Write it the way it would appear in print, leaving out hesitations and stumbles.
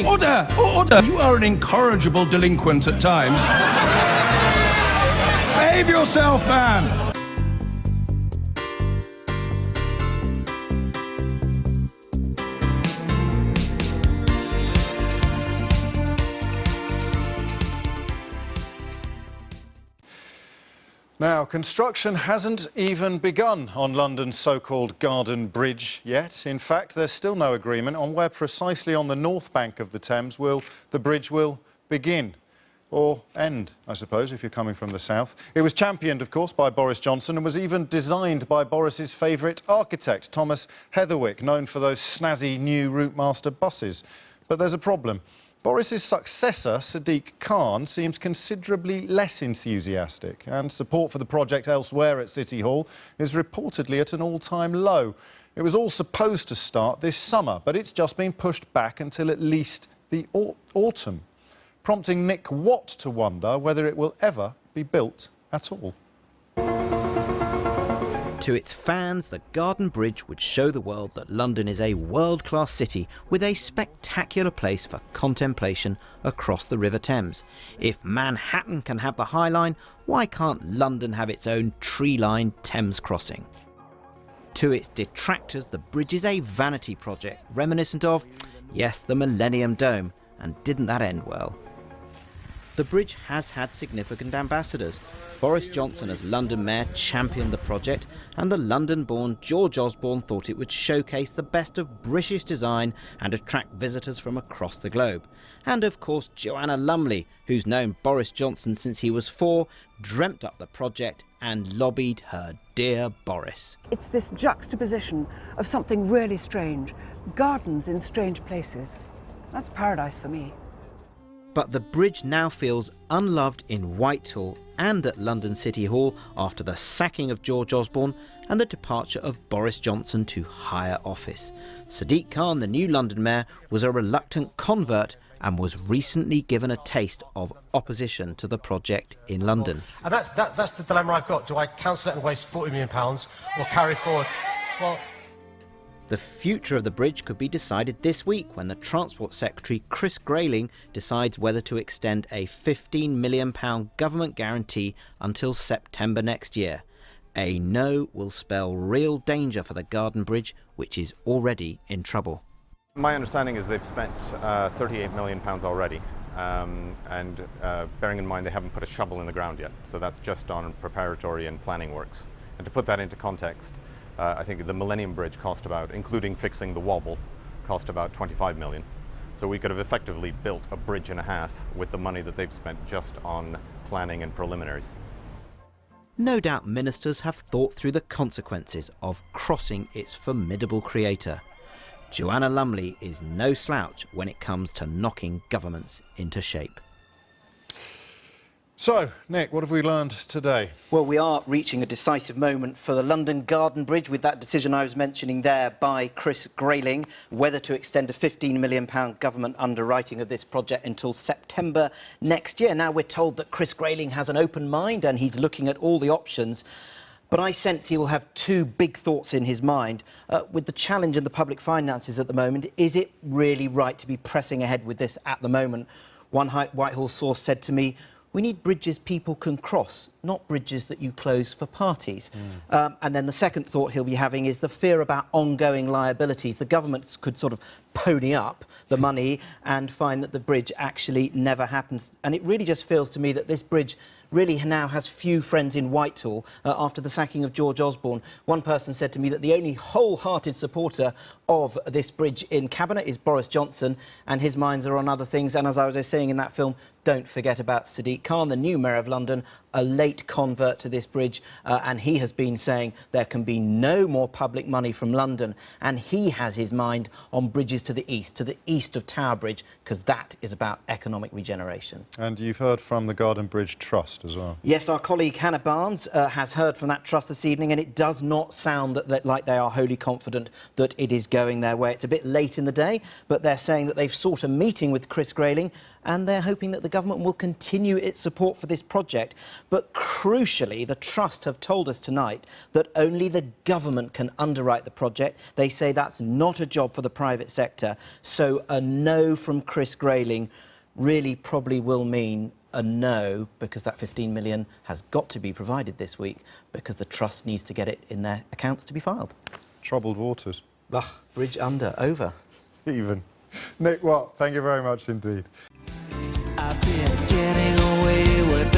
Order! Order! You are an incorrigible delinquent at times. Behave yourself, man! Now, construction hasn't even begun on London's so-called Garden Bridge yet. In fact, there's still no agreement on where precisely on the north bank of the Thames the bridge will begin. Or end, I suppose, if you're coming from the south. It was championed, of course, by Boris Johnson and was even designed by Boris's favourite architect, Thomas Heatherwick, known for those snazzy new Routemaster buses. But there's a problem. Boris's successor, Sadiq Khan, seems considerably less enthusiastic, and support for the project elsewhere at City Hall is reportedly at an all-time low. It was all supposed to start this summer, but it's just been pushed back until at least the autumn, prompting Nick Watt to wonder whether it will ever be built at all. To its fans, the Garden Bridge would show the world that London is a world-class city with a spectacular place for contemplation across the River Thames. If Manhattan can have the High Line, why can't London have its own tree-lined Thames crossing? To its detractors, the bridge is a vanity project, reminiscent of, yes, the Millennium Dome, and didn't that end well? The bridge has had significant ambassadors. Boris Johnson as London Mayor championed the project, and the London-born George Osborne thought it would showcase the best of British design and attract visitors from across the globe. And of course Joanna Lumley, who's known Boris Johnson since he was 4, dreamt up the project and lobbied her dear Boris. It's this juxtaposition of something really strange, gardens in strange places. That's paradise for me. But the bridge now feels unloved in Whitehall and at London City Hall after the sacking of George Osborne and the departure of Boris Johnson to higher office. Sadiq Khan, the new London mayor, was a reluctant convert and was recently given a taste of opposition to the project in London. And that's the dilemma I've got. Do I cancel it and waste £40 million or carry forward? Well, the future of the bridge could be decided this week when the Transport Secretary Chris Grayling decides whether to extend a £15 million government guarantee until September next year. A no will spell real danger for the Garden Bridge, which is already in trouble. My understanding is they've spent £38 million already, and bearing in mind they haven't put a shovel in the ground yet, so that's just on preparatory and planning works. And to put that into context, I think the Millennium Bridge cost about, including fixing the wobble, cost about £25 million. So we could have effectively built a bridge and a half with the money that they've spent just on planning and preliminaries. No doubt ministers have thought through the consequences of crossing its formidable creator. Joanna Lumley is no slouch when it comes to knocking governments into shape. So, Nick, what have we learned today? Well, we are reaching a decisive moment for the London Garden Bridge with that decision I was mentioning there by Chris Grayling, whether to extend a £15 million government underwriting of this project until September next year. Now, we're told that Chris Grayling has an open mind and he's looking at all the options. But I sense he will have two big thoughts in his mind. With the challenge in the public finances at the moment, is it really right to be pressing ahead with this at the moment? One Whitehall source said to me, "We need bridges people can cross, not bridges that you close for parties." And then the second thought he'll be having is the fear about ongoing liabilities. The government could sort of pony up the money and find that the bridge actually never happens. And it really just feels to me that this bridge really now has few friends in Whitehall after the sacking of George Osborne. One person said to me that the only wholehearted supporter of this bridge in Cabinet is Boris Johnson, and his minds are on other things. And as I was saying in that film, don't forget about Sadiq Khan, the new Mayor of London, a late convert to this bridge, and he has been saying there can be no more public money from London, and he has his mind on bridges to the east of Tower Bridge, because that is about economic regeneration. And you've heard from the Garden Bridge Trust as well. Yes, our colleague Hannah Barnes has heard from that trust this evening, and it does not sound like they are wholly confident that it is going their way. It's a bit late in the day, but they're saying that they've sought a meeting with Chris Grayling, and they're hoping that the government will continue its support for this project. But crucially, the Trust have told us tonight that only the government can underwrite the project. They say that's not a job for the private sector. So a no from Chris Grayling really probably will mean a no, because that 15 million has got to be provided this week because the Trust needs to get it in their accounts to be filed. Troubled waters. Ugh, bridge under, over. Even. Nick Watt, thank you very much indeed. I've been getting away with